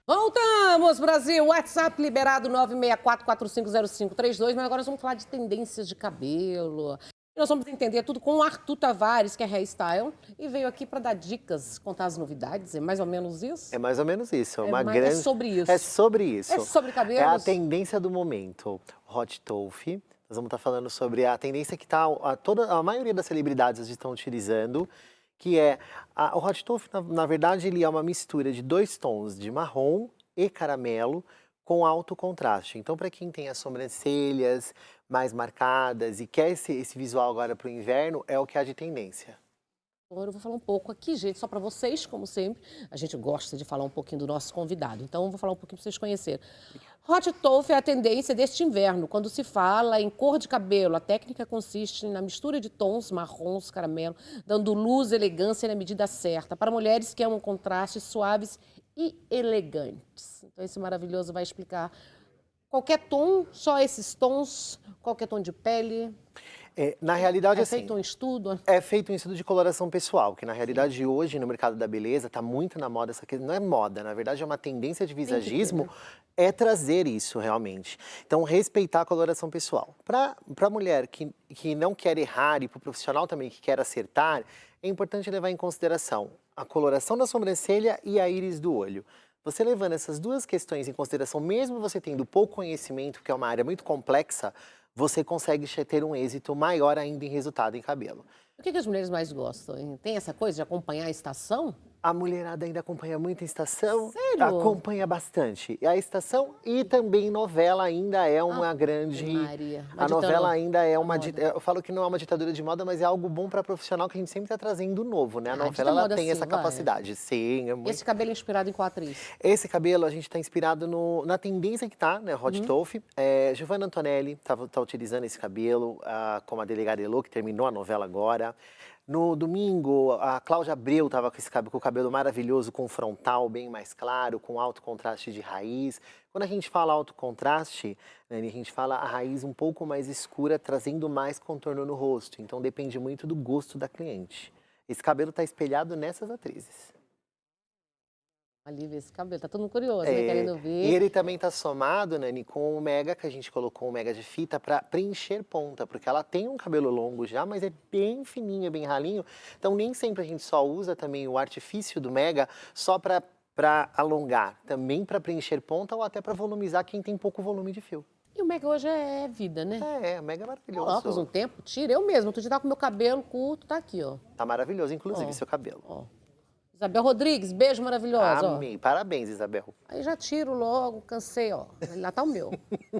Voltamos, Brasil! WhatsApp liberado 964450532, mas agora nós vamos falar de tendências de cabelo. E nós vamos entender tudo com o Arthur Tavares, que é hairstyle, e veio aqui para dar dicas, contar as novidades. É mais ou menos isso? É mais ou menos isso, É sobre isso. É sobre isso. É sobre cabelos? É a tendência do momento. Hot Towel. Nós vamos estar falando sobre a tendência que a maioria das celebridades estão utilizando, que é o Hot Towel, na verdade, ele é uma mistura de dois tons de marrom e caramelo com alto contraste. Então, para quem tem as sobrancelhas mais marcadas e quer esse visual agora para o inverno, é o que há de tendência. Agora eu vou falar um pouco aqui, gente, só para vocês, como sempre. A gente gosta de falar um pouquinho do nosso convidado, então eu vou falar um pouquinho para vocês conhecerem. Hot Towel é a tendência deste inverno. Quando se fala em cor de cabelo, a técnica consiste na mistura de tons marrons, caramelo, dando luz e elegância na medida certa, para mulheres que amam contrastes suaves e elegantes. Então esse maravilhoso vai explicar qualquer tom, só esses tons, qualquer tom de pele. Na realidade, É feito um estudo? É feito um estudo de coloração pessoal, que na realidade hoje no mercado da beleza está muito na moda essa questão. Não é moda, na verdade é uma tendência de visagismo, é trazer isso realmente. Então, respeitar a coloração pessoal. Para a mulher que não quer errar e para o profissional também que quer acertar, é importante levar em consideração a coloração da sobrancelha e a íris do olho. Você levando essas duas questões em consideração, mesmo você tendo pouco conhecimento, que é uma área muito complexa, você consegue ter um êxito maior ainda em resultado em cabelo. O que as mulheres mais gostam, hein? Tem essa coisa de acompanhar a estação? A mulherada ainda acompanha muito a estação. Sério? Acompanha bastante. A estação e também novela ainda é uma grande... Maria. A novela ainda é uma... Eu falo que não é uma ditadura de moda, mas é algo bom para profissional que a gente sempre está trazendo novo, né? A novela ela tem essa capacidade. Sim, é muito... Esse cabelo é inspirado em qual atriz? Esse cabelo a gente está inspirado na tendência que tá, né? Hot Towel. Giovanna Antonelli tá utilizando esse cabelo como a delegada Elô, que terminou a novela agora. No domingo, a Cláudia Abreu estava com o cabelo maravilhoso, com frontal bem mais claro, com alto contraste de raiz. Quando a gente fala alto contraste, né, a gente fala a raiz um pouco mais escura, trazendo mais contorno no rosto. Então depende muito do gosto da cliente. Esse cabelo está espelhado nessas atrizes. Ali ver esse cabelo, tá todo mundo curioso, né? Querendo ver. E ele também tá somado, Nani, com o mega, que a gente colocou o mega de fita para preencher ponta, porque ela tem um cabelo longo já, mas é bem fininho, bem ralinho. Então nem sempre a gente só usa também o artifício do mega só para alongar, também para preencher ponta ou até para volumizar quem tem pouco volume de fio. E o mega hoje é vida, né? O mega é maravilhoso. Colocas um tempo, tira. Eu mesmo, outro dia tava com meu cabelo curto, tá aqui, ó. Tá maravilhoso, inclusive, seu cabelo. Ó. Isabel Rodrigues, beijo maravilhosa. Amém. Parabéns, Isabel. Aí já tiro logo, cansei, ó. Lá tá o meu.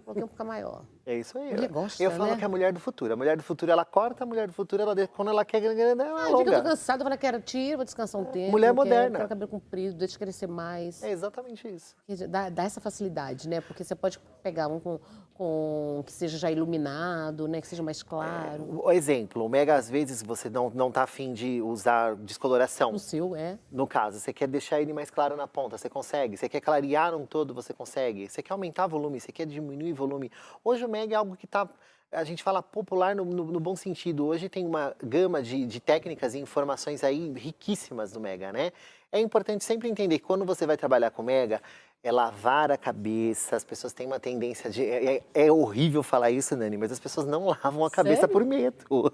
Coloquei um pouco maior. É isso aí. Ele gosta, eu falo né? que é a mulher do futuro. A mulher do futuro, ela corta, a mulher do futuro, quando ela quer grande, ela alonga. Eu tô cansada, eu falei, quero tiro, vou descansar um tempo. Mulher moderna. Quero cabelo comprido, deixa crescer mais. É exatamente isso. Dá essa facilidade, né? Porque você pode pegar um com que seja já iluminado, né? Que seja mais claro. O exemplo, o mega, às vezes, você não tá afim de usar descoloração. No seu, é. No caso, você quer deixar ele mais claro na ponta, você consegue. Você quer clarear um todo, você consegue. Você quer aumentar volume, você quer diminuir volume. Hoje o mega é algo que tá... A gente fala popular no bom sentido. Hoje tem uma gama de técnicas e informações aí riquíssimas do mega, né? É importante sempre entender que quando você vai trabalhar com mega, é lavar a cabeça. As pessoas têm uma tendência de... É horrível falar isso, Nani, mas as pessoas não lavam a cabeça. Sério? Por medo.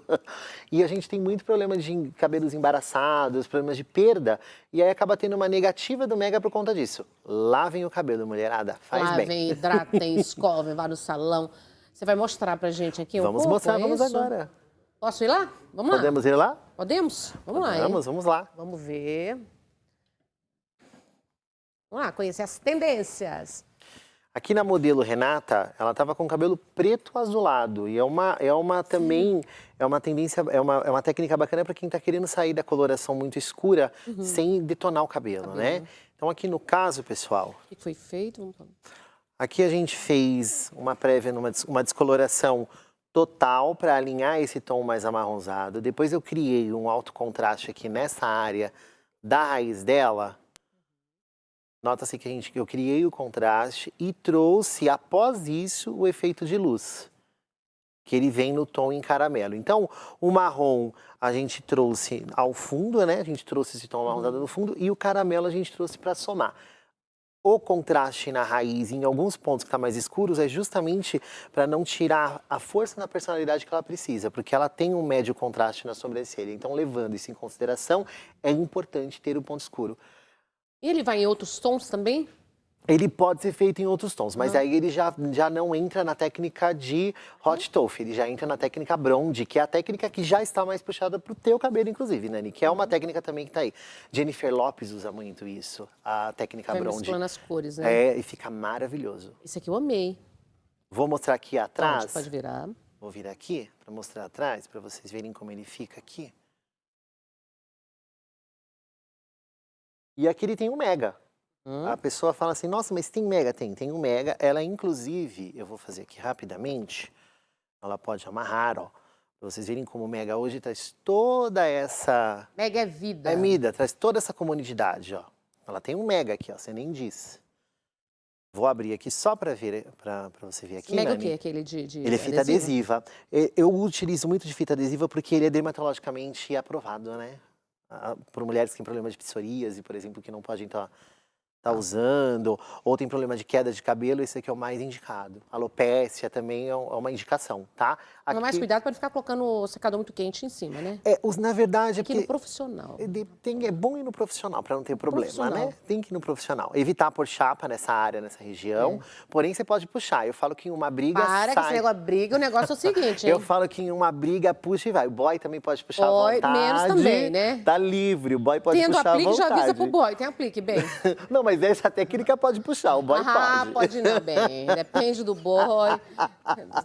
E a gente tem muito problema de cabelos embaraçados, problemas de perda. E aí acaba tendo uma negativa do mega por conta disso. Lavem o cabelo, mulherada. Faz bem. Lavem, hidratem, escovem, vá no salão. Você vai mostrar pra gente aqui um pouco? Vamos mostrar, vamos isso? agora. Posso ir lá? Vamos lá. Podemos ir lá? Podemos? Vamos lá, hein? Vamos lá. Vamos ver. Vamos lá, conhecer as tendências. Aqui na modelo Renata, ela estava com o cabelo preto azulado. E é uma tendência, é uma técnica bacana para quem está querendo sair da coloração muito escura sem detonar o cabelo, né? Então aqui no caso, pessoal... O que foi feito? Aqui a gente fez uma prévia, uma descoloração total para alinhar esse tom mais amarronzado. Depois eu criei um alto contraste aqui nessa área da raiz dela. Nota-se que eu criei o contraste e trouxe, após isso, o efeito de luz, que ele vem no tom em caramelo. Então, o marrom a gente trouxe ao fundo, né? A gente trouxe esse tom amarronzado no fundo e o caramelo a gente trouxe para somar. O contraste na raiz, em alguns pontos que está mais escuros, é justamente para não tirar a força na personalidade que ela precisa, porque ela tem um médio contraste na sobrancelha. Então, levando isso em consideração, é importante ter o ponto escuro. E ele vai em outros tons também? Ele pode ser feito em outros tons, mas aí ele já não entra na técnica de hot toffe, ele já entra na técnica blonde, que é a técnica que já está mais puxada para o teu cabelo, inclusive, Nani, que é uma técnica também que tá aí. Jennifer Lopez usa muito isso, a técnica Vai blonde. mesclando as cores, né? É, e fica maravilhoso. Esse aqui eu amei. Vou mostrar aqui atrás. Pode virar. Vou virar aqui para mostrar atrás, para vocês verem como ele fica aqui. E aqui ele tem um mega. A pessoa fala assim, nossa, mas tem mega? Tem um mega. Ela, inclusive, eu vou fazer aqui rapidamente, ela pode amarrar, ó. Pra vocês verem como o mega hoje traz toda essa... Mega é vida. É mida, traz toda essa comunidade, ó. Ela tem um mega aqui, ó, você nem disse. Vou abrir aqui só para ver, para você ver aqui, Mega Nani. o quê? Aquele de Ele é fita adesiva. Eu utilizo muito de fita adesiva porque ele é dermatologicamente aprovado, né? Por mulheres que têm problema de psoríase, por exemplo, que não podem estar usando, ou tem problema de queda de cabelo, esse aqui é o mais indicado. Alopécia também é uma indicação, tá? Toma mais cuidado para não ficar colocando o secador muito quente em cima, né? Na verdade, é Aqui porque no profissional. é bom ir no profissional para não ter problema, né? Profissional. Tem que ir no profissional. Evitar pôr chapa nessa área, nessa região. Porém, você pode puxar. Eu falo que em uma briga Para que esse sai. negócio briga, o negócio é o seguinte, hein? Eu falo que em uma briga puxa e vai. O boy também pode puxar à Boy, vontade. menos também, né? Tá livre, o boy pode Tendo puxar à aplique, já vontade. avisa pro boy. Tem aplique, bem. Não, mas essa técnica pode puxar, o boy Pode não, bem. Depende do boy,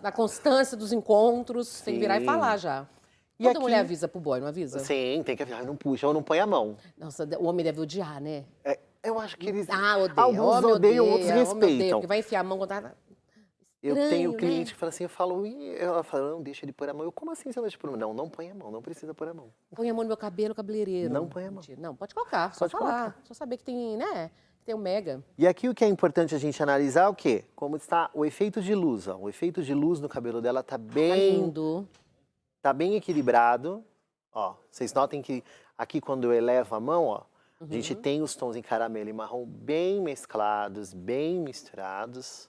da constância dos encontros. Tem que virar e falar já. E Toda aqui- mulher avisa pro boy, não avisa? Sim, tem que avisar, não puxa ou não põe a mão. Nossa, o homem deve odiar, né? Eu acho que eles... Odeia. Alguns Homem odeiam, odeia, outros homem odeia, respeitam. porque vai enfiar a mão contra... Eu tenho Estranho, cliente né? que fala assim, ela fala, não, deixa ele pôr a mão. Eu, como assim você não deixa pôr a mão? Não, não põe a mão, não precisa pôr a mão. Põe a mão no meu cabelo, cabeleireiro. Não põe a mão. Mentira. Não, pode colocar, só Pode falar. Só saber que tem, né? Que tem o mega. E aqui o que é importante a gente analisar é o quê? Como está o efeito de luz, ó. O efeito de luz no cabelo dela tá Tá bem, lindo. tá bem equilibrado. Ó, vocês notem que aqui quando eu elevo a mão, ó, a gente tem os tons em caramelo e marrom bem mesclados, bem misturados.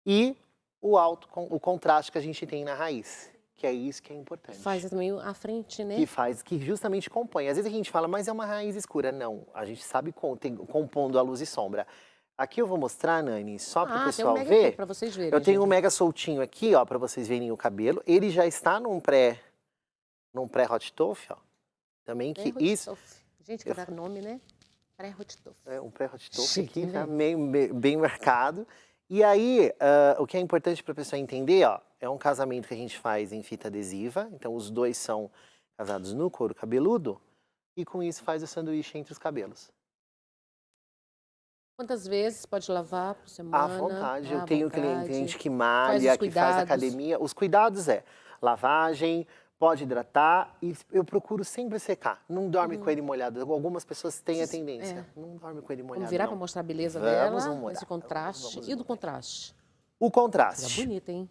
E o contraste que a gente tem na raiz, que é isso que é importante. Faz também a frente, né? Que justamente compõe. Às vezes a gente fala, mas é uma raiz escura. Não, a gente sabe compondo a luz e sombra. Aqui eu vou mostrar, Nani, só para o Tem um pessoal mega ver. aqui pra vocês verem. Eu tenho um gente. mega soltinho aqui, ó, para vocês verem o cabelo. Ele já está num pré hot toffe, ó. Também que Pré-hot isso toffe. Gente, que dá nome, né? Pré-hot toffe. é um pré hot toffe Chique, aqui, né? tá bem marcado. E aí, o que é importante para a pessoa entender, ó, é um casamento que a gente faz em fita adesiva. Então, os dois são casados no couro cabeludo. E com isso faz o sanduíche entre os cabelos. Quantas vezes pode lavar por semana? À vontade. Eu À tenho vontade. cliente que Quais malha, os que faz cuidados? academia. Os cuidados é lavagem, pode hidratar e eu procuro sempre secar. Não dorme com ele molhado. Algumas pessoas têm a tendência. Não dorme com ele molhado, Vamos virar não. para mostrar a beleza Vamos dela, molhar. esse contraste. Vamos E do molhar. contraste? O Fica contraste. bonita, hein?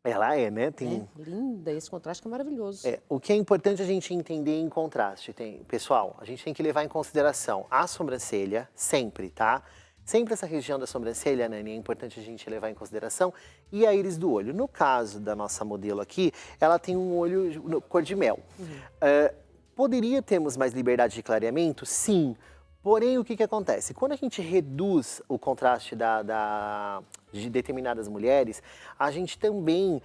Ela é, né? Tem... Linda, esse contraste que é maravilhoso. O que é importante a gente entender em contraste, pessoal, a gente tem que levar em consideração a sobrancelha, sempre, tá? Sempre essa região da sobrancelha, Nani, é importante a gente levar em consideração, e a íris do olho. No caso da nossa modelo aqui, ela tem um olho cor de mel. Poderia termos mais liberdade de clareamento? Sim. Porém, o que acontece? Quando a gente reduz o contraste de determinadas mulheres, a gente também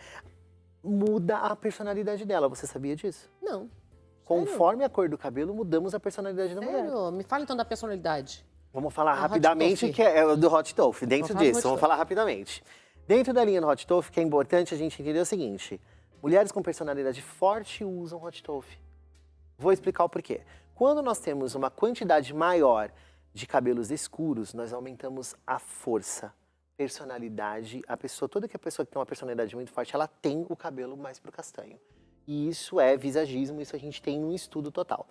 muda a personalidade dela. Você sabia disso? Não. Conforme a cor do cabelo, mudamos a personalidade da mulher. Sério? Me fala então da personalidade. Vamos falar Hot rapidamente, Toffe. que é o do Hot Toffe. Dentro Vamos falar do disso, Hot vamos Toffe. falar rapidamente. Dentro da linha do Hot Toffe, que é importante a gente entender o seguinte. Mulheres com personalidade forte usam Hot Toffe. Vou explicar o porquê. Quando nós temos uma quantidade maior de cabelos escuros, nós aumentamos a força, personalidade. Toda pessoa que tem uma personalidade muito forte, ela tem o cabelo mais pro castanho. E isso é visagismo, isso a gente tem num estudo total.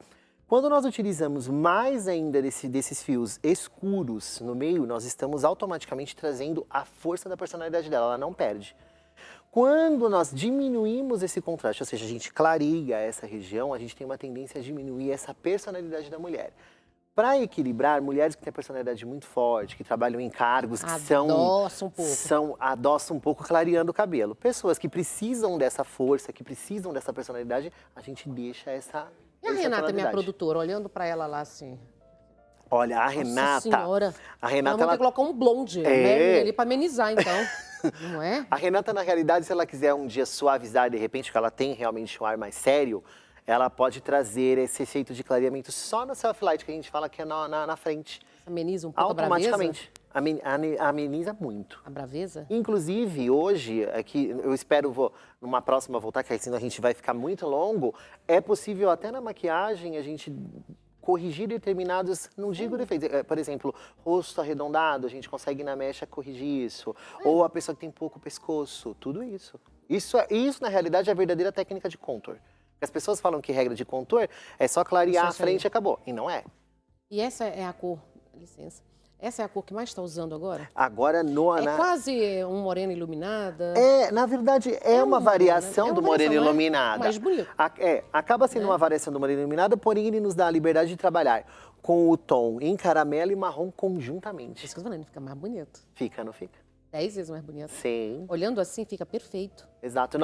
Quando nós utilizamos mais ainda desses fios escuros no meio, nós estamos automaticamente trazendo a força da personalidade dela, ela não perde. Quando nós diminuímos esse contraste, ou seja, a gente clareia essa região, a gente tem uma tendência a diminuir essa personalidade da mulher. Para equilibrar, mulheres que têm personalidade muito forte, que trabalham em cargos que Adoça um pouco. adoçam um pouco, clareando o cabelo. Pessoas que precisam dessa força, que precisam dessa personalidade, a gente deixa essa E a essa Renata, minha tonalidade. produtora, olhando pra ela lá assim. Olha, a Nossa Renata, senhora. a Ela Renata, vai ter ela, que colocar um blonde, a Marilyn ali pra amenizar, então. Não é? a Renata, na realidade, se ela quiser um dia suavizar, de repente, que ela tem realmente um ar mais sério, ela pode trazer esse efeito de clareamento só no self-light, que a gente fala que é na frente. Ameniza um pouco a braveza. Automaticamente. Ameniza muito. A braveza? Inclusive, hoje, aqui, eu espero, numa próxima voltar, que aí senão a gente vai ficar muito longo, é possível até na maquiagem a gente corrigir determinados, não digo defeitos, por exemplo, rosto arredondado, a gente consegue na mecha corrigir isso. Ou a pessoa que tem pouco pescoço, tudo isso. Isso, na realidade, é a verdadeira técnica de contour. As pessoas falam que regra de contour é só clarear a Isso aí. frente e acabou. E não é. E essa é a cor, licença. Essa é a cor que mais está usando agora? Agora, É quase um morena iluminada. na verdade, é uma um variação moreno, né? É uma do moreno variação, não é? iluminado. Mais bonito. Acaba sendo uma variação do moreno iluminado, porém ele nos dá a liberdade de trabalhar com o tom em caramelo e marrom conjuntamente. Isso que eu tô falando, fica mais bonito. Fica, não fica? 10 vezes mais bonito. Sim. Olhando assim, fica perfeito. Exato,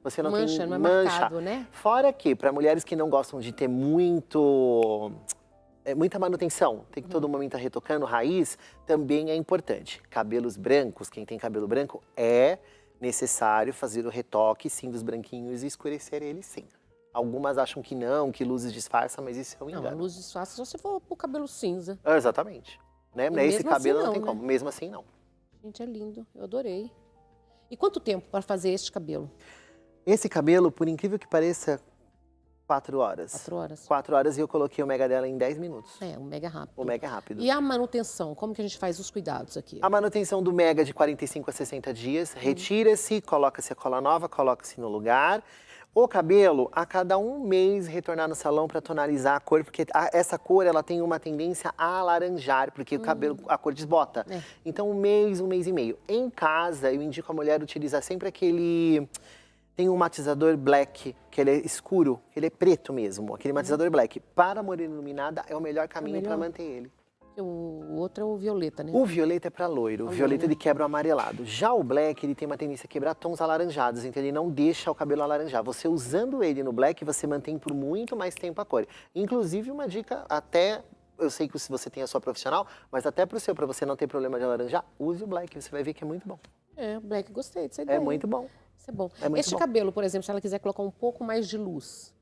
você não Mancha, tem não é mancha. marcado, né? Fora que, para mulheres que não gostam de ter muita manutenção, tem que todo momento estar retocando raiz, também é importante. Cabelos brancos, quem tem cabelo branco, é necessário fazer o retoque, sim, dos branquinhos e escurecer eles, sim. Algumas acham que não, que luzes disfarçam, mas isso é um Não, a engano. luz disfarça só se for pro cabelo cinza. Exatamente. Né? Esse mesmo cabelo assim não tem não, como, né? mesmo assim não. Gente, é lindo. Eu adorei. E quanto tempo para fazer este cabelo? Esse cabelo, por incrível que pareça, 4 horas. 4 horas? 4 horas e eu coloquei o mega dela em 10 minutos. É, um mega rápido. O mega é rápido. E a manutenção? Como que a gente faz os cuidados aqui? A manutenção do mega de 45 a 60 dias, retira-se, coloca-se a cola nova, coloca-se no lugar. O cabelo, a cada 1 mês, retornar no salão para tonalizar a cor, porque essa cor ela tem uma tendência a alaranjar, porque o cabelo, a cor desbota. É. Então, 1 mês, 1 mês e meio. Em casa, eu indico a mulher utilizar sempre aquele... Tem um matizador black, que ele é escuro, ele é preto mesmo, aquele matizador black. Para a morena iluminada, é o melhor caminho para manter ele. O outro é o violeta, né? O violeta é para loiro, o violeta ele quebra o amarelado. Já o black, ele tem uma tendência a quebrar tons alaranjados, então ele não deixa o cabelo alaranjar. Você usando ele no black, você mantém por muito mais tempo a cor. Inclusive, uma dica até, eu sei que se você tem a sua profissional, mas até para o seu, para você não ter problema de alaranjar, use o black, você vai ver que é muito bom. É, black, gostei dessa ideia. É muito bom. Isso é bom. É muito Este bom. cabelo, por exemplo, se ela quiser colocar um pouco mais de luz,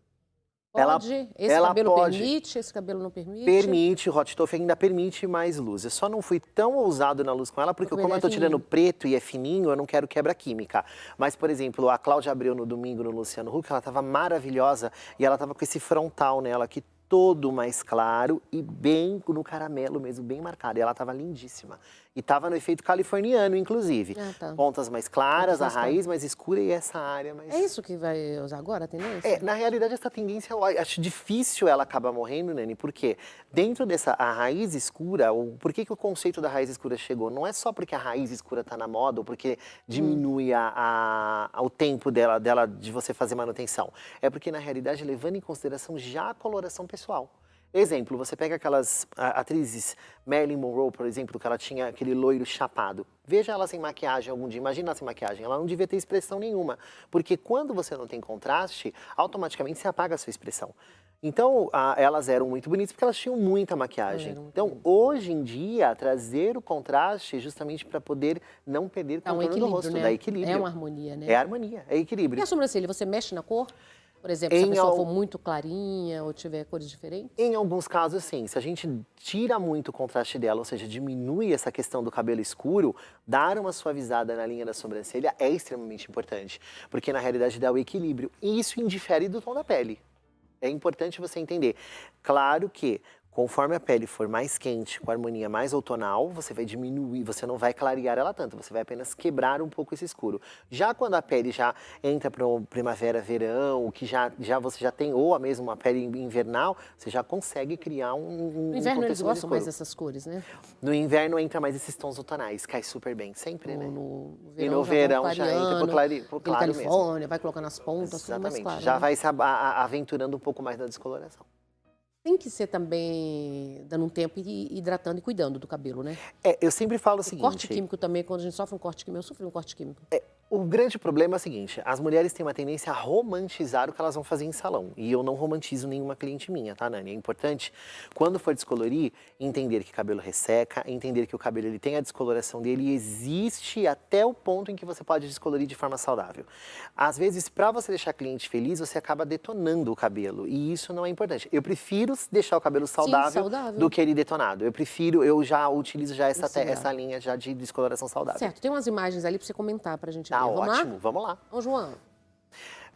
Ela- pode? Esse ela cabelo pode. permite, esse cabelo não permite? Permite, o Hot Toffee ainda permite mais luz. Eu só não fui tão ousado na luz com ela, porque Porque como ele eu tô é tirando fininho. preto e é fininho, eu não quero quebra-química. Mas, por exemplo, a Cláudia Abreu no domingo no Luciano Huck, ela tava maravilhosa e ela tava com esse frontal nela aqui, todo mais claro e bem no caramelo mesmo, bem marcado. E ela tava lindíssima. E tava no efeito californiano, inclusive. Ah, tá. Pontas mais claras, Pontas a mais raiz mais escura e essa área mais... É isso que vai usar agora, a tendência? Na realidade, essa tendência, eu acho difícil ela acabar morrendo, Nani, porque dentro a raiz escura, por que o conceito da raiz escura chegou? Não é só porque a raiz escura está na moda ou porque diminui o tempo dela de você fazer manutenção. É porque, na realidade, levando em consideração já a coloração pessoal. Exemplo, você pega aquelas atrizes, Marilyn Monroe, por exemplo, que ela tinha aquele loiro chapado. Veja ela sem maquiagem algum dia, imagina ela sem maquiagem, ela não devia ter expressão nenhuma. Porque quando você não tem contraste, automaticamente você apaga a sua expressão. Então, elas eram muito bonitas porque elas tinham muita maquiagem. Então, hoje em dia, trazer o contraste justamente para poder não perder Dá um contorno do equilíbrio, rosto, né? dá equilíbrio. É uma harmonia, né? É harmonia, é E equilíbrio. a sobrancelha, você mexe na cor? Por exemplo, se a Em pessoa al- for muito clarinha ou tiver cores diferentes? Em alguns casos, sim. Se a gente tira muito o contraste dela, ou seja, diminui essa questão do cabelo escuro, dar uma suavizada na linha da sobrancelha é extremamente importante. Porque, na realidade, dá o equilíbrio. E isso indifere do tom da pele. É importante você entender. Claro que, conforme a pele for mais quente, com a harmonia mais outonal, você vai diminuir, você não vai clarear ela tanto, você vai apenas quebrar um pouco esse escuro. Já quando a pele já entra para o primavera, verão, que você já tem, ou a mesma uma pele invernal, você já consegue criar No inverno eles contexto gostam mais escuro. dessas cores, né? No inverno entra mais esses tons outonais, cai super bem, sempre, né? No E no verão verão já entra pro aquele claro mesmo. Califórnia, vai colocando as pontas, tudo mais Exatamente, claro. já né? vai se aventurando um pouco mais na descoloração. Tem que ser também dando um tempo e hidratando e cuidando do cabelo, né? Eu sempre falo o O seguinte... corte químico também, quando a gente sofre um corte químico, eu sofri um corte químico. O grande problema é o seguinte, as mulheres têm uma tendência a romantizar o que elas vão fazer em salão. E eu não romantizo nenhuma cliente minha, tá, Nani? É importante, quando for descolorir, entender que cabelo resseca, entender que o cabelo ele tem a descoloração dele e existe até o ponto em que você pode descolorir de forma saudável. Às vezes, para você deixar a cliente feliz, você acaba detonando o cabelo. E isso não é importante. Eu prefiro deixar o cabelo saudável, do que ele detonado. Eu já utilizo já essa linha já de descoloração saudável. Certo, tem umas imagens ali para você comentar pra gente ver. Tá Vamos ótimo, lá? vamos lá. Ô, João.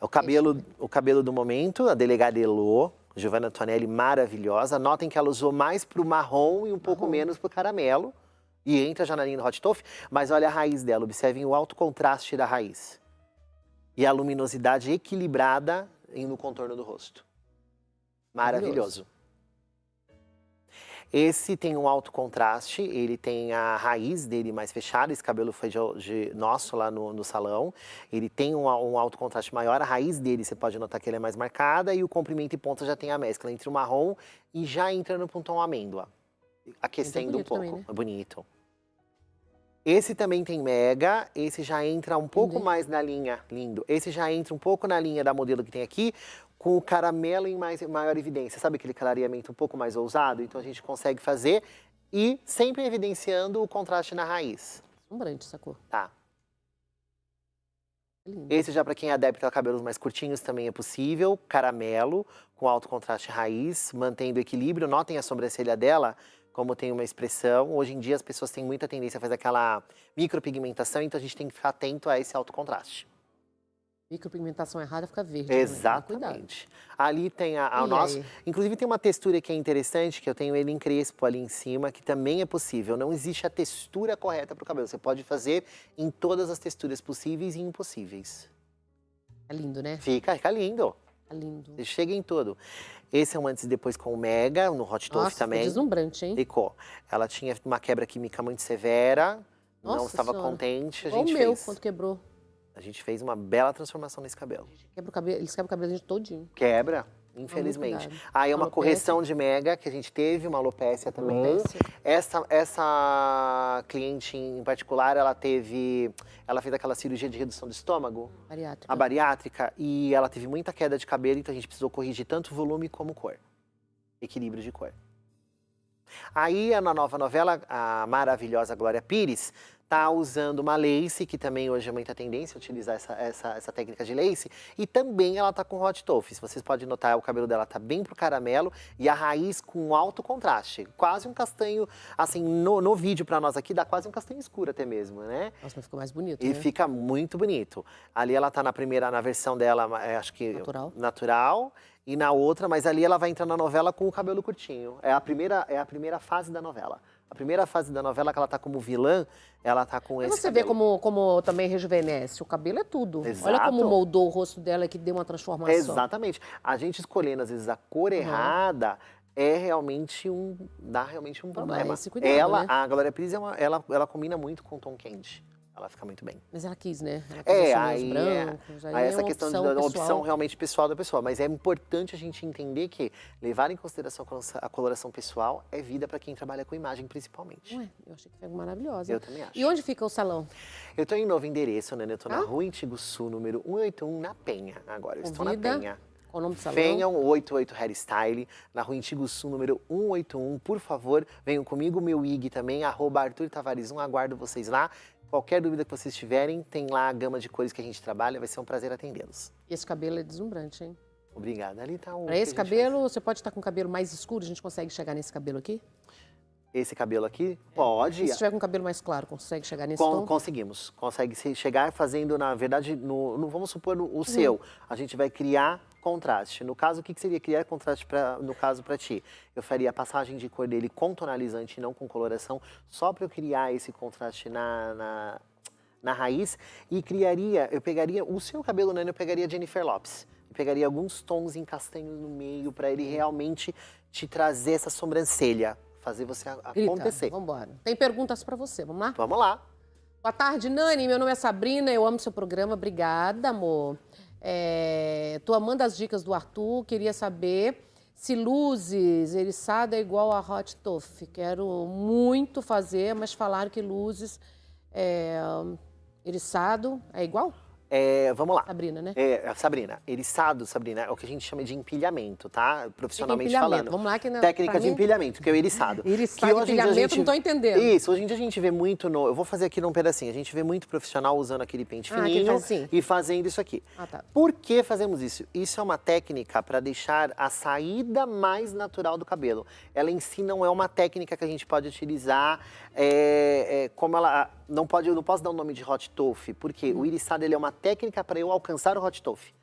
O cabelo do momento, a delegada Elô, Giovanna Antonelli, maravilhosa. Notem que ela usou mais pro marrom e um pouco menos pro caramelo. E entra já na linha do Hot Tough, mas olha a raiz dela, observem o alto contraste da raiz. E a luminosidade equilibrada no contorno do rosto. Maravilhoso. Esse tem um alto contraste, ele tem a raiz dele mais fechada, esse cabelo foi nosso lá no salão. Ele tem um alto contraste maior, a raiz dele você pode notar que ele é mais marcada e o comprimento e ponta já tem a mescla entre o marrom e já entrando para um tom amêndoa, aquecendo um pouco. Também, né? É bonito. Esse também tem mega, esse já entra um pouco mais na linha, lindo. Esse já entra um pouco na linha da modelo que tem aqui, com o caramelo em maior evidência. Sabe aquele clareamento um pouco mais ousado? Então a gente consegue fazer e sempre evidenciando o contraste na raiz. Deslumbrante essa cor. Tá. Lindo. Esse já para quem é adepto a cabelos mais curtinhos também é possível. Caramelo, com alto contraste raiz, mantendo o equilíbrio. Notem a sobrancelha dela, como tem uma expressão. Hoje em dia as pessoas têm muita tendência a fazer aquela micropigmentação, então a gente tem que ficar atento a esse alto contraste. Micropigmentação errada fica verde. Exatamente. Ali tem a nossa... Inclusive tem uma textura que é interessante, que eu tenho ele em crespo ali em cima, que também é possível. Não existe a textura correta para o cabelo. Você pode fazer em todas as texturas possíveis e impossíveis. É lindo, né? Fica lindo. É lindo. Você chega em tudo. Esse é um antes e depois com o Mega, no Hot Tough também. Nossa, deslumbrante, hein? Ficou. Ela tinha uma quebra química muito severa, não estava contente. A gente fez. O meu, quando quebrou. A gente fez uma bela transformação nesse cabelo. Eles quebram o cabelo todinho. Quebra, infelizmente. Aí é uma correção de mega que a gente teve, uma alopécia também. Essa cliente em particular, ela fez aquela cirurgia de redução do estômago. Bariátrica. A bariátrica. E ela teve muita queda de cabelo, então a gente precisou corrigir tanto volume como cor. Equilíbrio de cor. Aí, na nova novela, a maravilhosa Glória Pires tá usando uma lace, que também hoje é muita tendência utilizar essa técnica de lace, e também ela tá com Hot Tough. Vocês podem notar, o cabelo dela tá bem pro caramelo e a raiz com alto contraste. Quase um castanho, assim, no vídeo pra nós aqui, dá quase um castanho escuro até mesmo, né? Nossa, mas ficou mais bonito, E né? fica muito bonito. Ali ela tá na versão dela, acho que... Natural. E na outra, mas ali ela vai entrar na novela com o cabelo curtinho. É a primeira fase da novela. A primeira fase da novela, que ela tá como vilã, ela tá com esse você cabelo. vê como também rejuvenesce. O cabelo é tudo. Exato. Olha como moldou o rosto dela, que deu uma transformação. Exatamente. A gente escolhendo, às vezes, a cor errada dá realmente um problema. Esse cuidado, né? A Glória Pires, ela combina muito com o tom quente. Ela fica muito bem. Mas ela quis, né? Ela quis brancos, aí essa questão da opção realmente pessoal da pessoa. Mas é importante a gente entender que levar em consideração a coloração pessoal é vida para quem trabalha com imagem, principalmente. Ué, eu achei que foi maravilhosa. Eu também acho. E onde fica o salão? Eu tô em novo endereço, né? Eu tô na Rua Antigo Sul, número 181, na Penha. Agora, eu estou na Penha. Qual o nome do salão? Venham, 88 Hairstyle, na Rua Antigo Sul, número 181. Por favor, venham comigo, meu IG também, @ArthurTavares1, aguardo vocês lá. Qualquer dúvida que vocês tiverem, tem lá a gama de cores que a gente trabalha, vai ser um prazer atendê-los. E esse cabelo é deslumbrante, hein? Obrigada. Ali tá Para esse cabelo, você pode estar com o cabelo mais escuro, a gente consegue chegar nesse cabelo aqui? Esse cabelo aqui? Pode. E se tiver com o cabelo mais claro, consegue chegar nesse tom? Conseguimos. Consegue chegar fazendo, na verdade, vamos supor, o seu. A gente vai criar contraste. No caso, o que seria criar contraste no caso para ti? Eu faria a passagem de cor dele com tonalizante, não com coloração, só para eu criar esse contraste na raiz e eu pegaria o seu cabelo, né? Eu pegaria Jennifer Lopez. Eu pegaria alguns tons em castanho no meio para ele realmente te trazer essa sobrancelha, fazer você acontecer. Vamos embora. Tem perguntas para você, vamos lá? Vamos lá. Boa tarde, Nani. Meu nome é Sabrina, eu amo seu programa. Obrigada, amor. Tô amando as dicas do Arthur. Queria saber se luzes, eriçado é igual a hot toffee. Quero muito fazer, mas falaram que luzes, eriçado é igual? Vamos lá. Sabrina, né? Sabrina, eriçado, Sabrina, é o que a gente chama de empilhamento, tá? Profissionalmente empilhamento? falando. Vamos lá que Técnica de mim... empilhamento, que é o eriçado. Eriçado e empilhamento, não tô entendendo. Isso, hoje em dia a gente vê muito eu vou fazer aqui num pedacinho. A gente vê muito profissional usando aquele pente fininho assim. e fazendo isso aqui. Tá. Por que fazemos isso? Isso é uma técnica para deixar a saída mais natural do cabelo. Ela em si não é uma técnica que a gente pode utilizar como ela... eu não posso dar o nome de hot toffee, porque o iriçado ele é uma técnica para eu alcançar o hot toffee.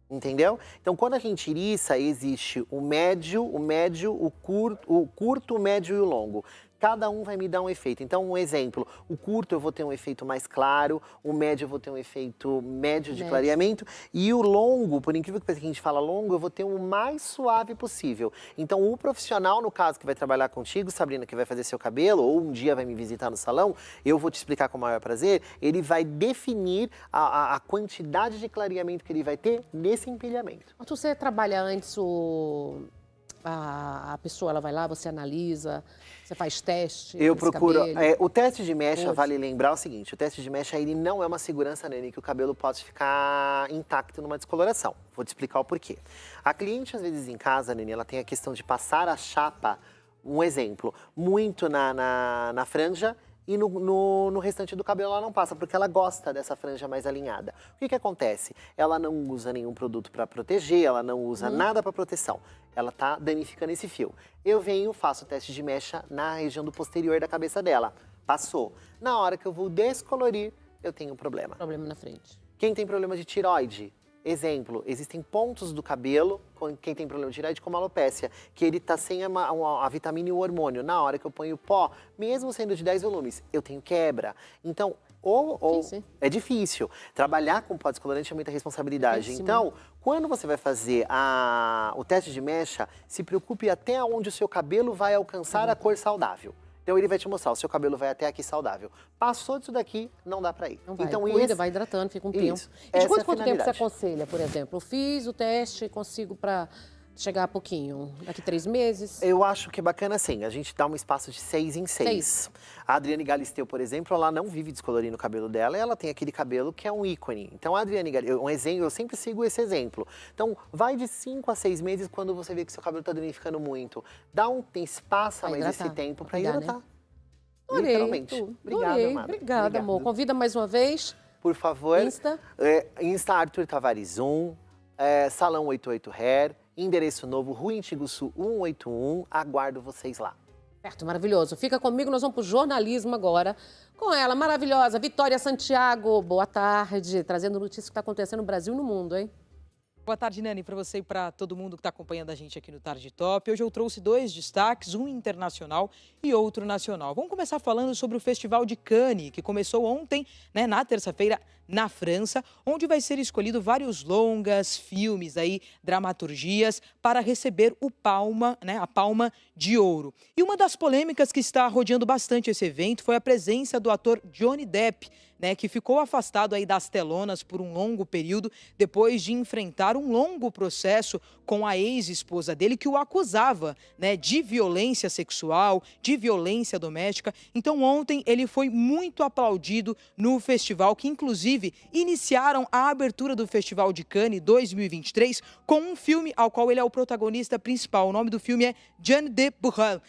Entendeu? Então, quando a gente iriça, existe o médio, o curto, o médio e o longo. Cada um vai me dar um efeito. Então, um exemplo, o curto eu vou ter um efeito mais claro, o médio eu vou ter um efeito médio de clareamento, e o longo, por incrível que pareça que a gente fala longo, eu vou ter o mais suave possível. Então, o profissional, no caso, que vai trabalhar contigo, Sabrina, que vai fazer seu cabelo, ou um dia vai me visitar no salão, eu vou te explicar com o maior prazer, ele vai definir a quantidade de clareamento que ele vai ter nesse empilhamento. Arthur, você trabalha antes a pessoa, ela vai lá, você analisa, você faz teste? Eu procuro. O teste de mecha, vale lembrar o seguinte: o teste de mecha ele não é uma segurança, Nani, que o cabelo pode ficar intacto numa descoloração. Vou te explicar o porquê. A cliente, às vezes, em casa, Nani, ela tem a questão de passar a chapa, um exemplo, muito na franja. E no restante do cabelo ela não passa, porque ela gosta dessa franja mais alinhada. O que acontece? Ela não usa nenhum produto para proteger, ela não usa nada para proteção. Ela tá danificando esse fio. Eu venho, faço o teste de mecha na região do posterior da cabeça dela. Passou. Na hora que eu vou descolorir, eu tenho um problema. Problema na frente. Quem tem problema de tireoide? Exemplo, existem pontos do cabelo, quem tem problema de tireoide, como alopécia, que ele tá sem a vitamina e o hormônio. Na hora que eu ponho pó, mesmo sendo de 10 volumes, eu tenho quebra. Então, é difícil. Trabalhar com pó descolorante é muita responsabilidade. Então, quando você vai fazer o teste de mecha, se preocupe até onde o seu cabelo vai alcançar a cor saudável. Então ele vai te mostrar, o seu cabelo vai até aqui saudável. Passou disso daqui, não dá pra ir. Não vai, então, vai hidratando, fica um tempo. E de quanto tempo você aconselha, por exemplo? Eu fiz o teste e consigo chegar a pouquinho, daqui 3 meses? Eu acho que é bacana assim, a gente dá um espaço de 6 em 6. A Adriane Galisteu, por exemplo, ela não vive descolorindo o cabelo dela, ela tem aquele cabelo que é um ícone. Então a Adriane Galisteu, eu sempre sigo esse exemplo. Então vai de 5 a 6 meses quando você vê que seu cabelo tá danificando muito. Dá espaço mais esse tempo para hidratar. Né? Literalmente. Obrigada, amada. Obrigada, amor. Convida mais uma vez. Por favor. Insta. Insta Arthur Tavares 1, Salão 88 Hair. Endereço novo, Rua Intiguçu 181. Aguardo vocês lá. Certo, maravilhoso. Fica comigo, nós vamos para o jornalismo agora. Com ela, maravilhosa, Vitória Santiago. Boa tarde, trazendo notícias que está acontecendo no Brasil e no mundo, hein? Boa tarde, Nani, para você e para todo mundo que está acompanhando a gente aqui no Tarde Top. Hoje eu trouxe 2 destaques, um internacional e outro nacional. Vamos começar falando sobre o Festival de Cannes, que começou ontem, né, na terça-feira, na França, onde vai ser escolhido vários longas, filmes, dramaturgias, para receber a Palma de Ouro. E uma das polêmicas que está rodeando bastante esse evento foi a presença do ator Johnny Depp, que ficou afastado das telonas por um longo período, depois de enfrentar um longo processo com a ex-esposa dele, que o acusava, de violência sexual, de violência doméstica. Então, ontem, ele foi muito aplaudido no festival, que, inclusive, iniciaram a abertura do Festival de Cannes 2023 com um filme ao qual ele é o protagonista principal. O nome do filme é Jeanne de Bourrel,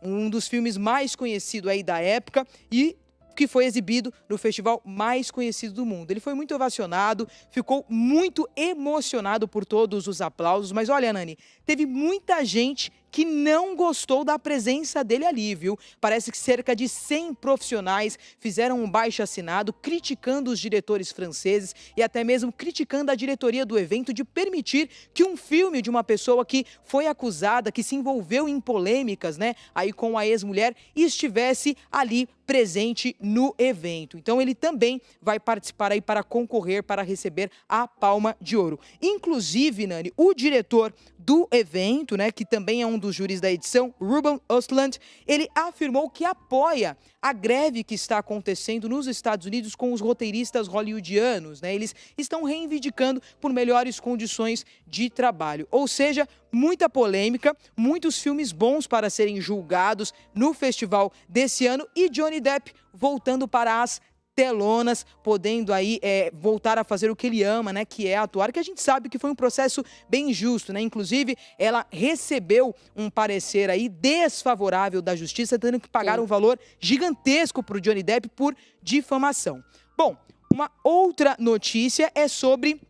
um dos filmes mais conhecidos da época e que foi exibido no festival mais conhecido do mundo. Ele foi muito ovacionado, ficou muito emocionado por todos os aplausos, mas olha, Nani, teve muita gente que não gostou da presença dele ali, viu? Parece que cerca de 100 profissionais fizeram um baixo-assinado criticando os diretores franceses e até mesmo criticando a diretoria do evento de permitir que um filme de uma pessoa que foi acusada, que se envolveu em polêmicas, com a ex-mulher, estivesse ali presente no evento. Então ele também vai participar para concorrer, para receber a Palma de Ouro. Inclusive, Nani, o diretor do evento, que também é um dos júris da edição, Ruben Östlund, ele afirmou que apoia a greve que está acontecendo nos Estados Unidos com os roteiristas hollywoodianos, né? Eles estão reivindicando por melhores condições de trabalho. Ou seja, muita polêmica, muitos filmes bons para serem julgados no festival desse ano e Johnny Depp voltando para as telonas, podendo aí voltar a fazer o que ele ama, né, que é atuar, que a gente sabe que foi um processo bem injusto, né? Inclusive, ela recebeu um parecer aí desfavorável da justiça, tendo que pagar um valor gigantesco para o Johnny Depp por difamação. Bom, uma outra notícia é sobre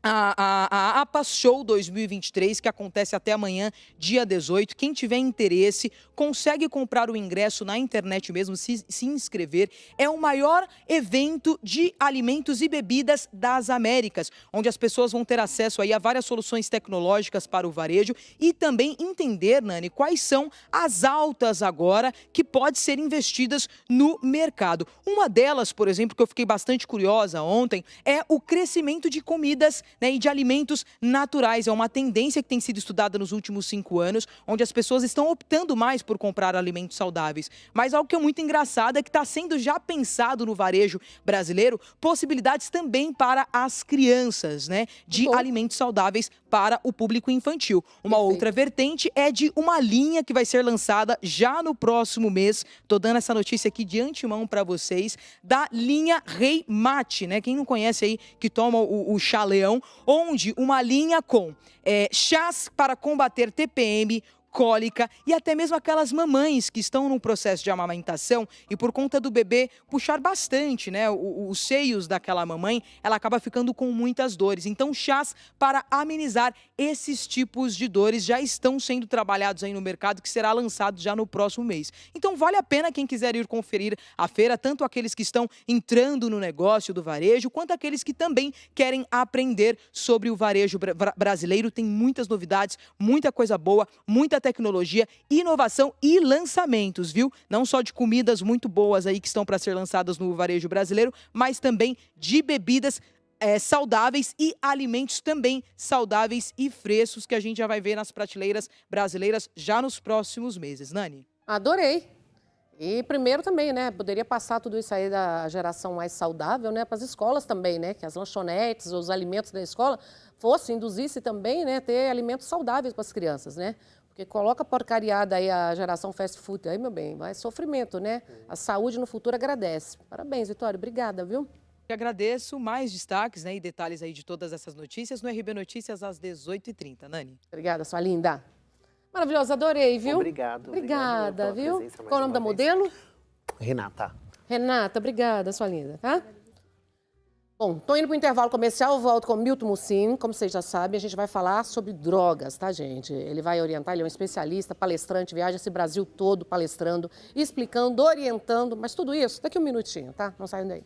a APA Show 2023, que acontece até amanhã, dia 18. Quem tiver interesse, consegue comprar o ingresso na internet mesmo, se inscrever. É o maior evento de alimentos e bebidas das Américas, onde as pessoas vão ter acesso aí a várias soluções tecnológicas para o varejo e também entender, Nani, quais são as altas agora que podem ser investidas no mercado. Uma delas, por exemplo, que eu fiquei bastante curiosa ontem, é o crescimento de comidas, né, e de alimentos naturais. É uma tendência que tem sido estudada nos últimos 5 anos, onde as pessoas estão optando mais por comprar alimentos saudáveis. Mas algo que é muito engraçado é que está sendo já pensado no varejo brasileiro possibilidades também para as crianças, né, de alimentos saudáveis para o público infantil. Uma outra vertente é de uma linha que vai ser lançada já no próximo mês. Tô dando essa notícia aqui de antemão para vocês, da linha Rei Mate, né? Quem não conhece aí, que toma o chá leão, onde uma linha com chás para combater TPM, cólica e até mesmo aquelas mamães que estão no processo de amamentação e por conta do bebê puxar bastante, né, os seios daquela mamãe, ela acaba ficando com muitas dores. Então, chás para amenizar esses tipos de dores já estão sendo trabalhados aí no mercado, que será lançado já no próximo mês. Então, vale a pena quem quiser ir conferir a feira, tanto aqueles que estão entrando no negócio do varejo, quanto aqueles que também querem aprender sobre o varejo brasileiro. Tem muitas novidades, muita coisa boa, muita tecnologia, inovação e lançamentos, viu? Não só de comidas muito boas aí que estão para ser lançadas no varejo brasileiro, mas também de bebidas saudáveis e alimentos também saudáveis e frescos que a gente já vai ver nas prateleiras brasileiras já nos próximos meses. Nani? Adorei. E primeiro também, né, poderia passar tudo isso aí da geração mais saudável, né, para as escolas também, né, que as lanchonetes, os alimentos da escola induzisse também, né, ter alimentos saudáveis para as crianças, né? Porque coloca porcariada aí a geração fast food, aí, meu bem, vai sofrimento, né? A saúde no futuro agradece. Parabéns, Vitória, obrigada, viu? Eu agradeço. Mais destaques, né, e detalhes aí de todas essas notícias no RB Notícias às 18h30. Nani? Obrigada, sua linda. Maravilhosa, adorei, viu? Obrigado. Obrigada, viu? Qual o nome da modelo? Renata. Renata, obrigada, sua linda, tá? Bom, tô indo para o intervalo comercial, volto com o Milton Mussini. Como vocês já sabem, a gente vai falar sobre drogas, tá, gente? Ele vai orientar, ele é um especialista, palestrante, viaja esse Brasil todo palestrando, explicando, orientando, mas tudo isso daqui a um minutinho, tá? Não saiam daí.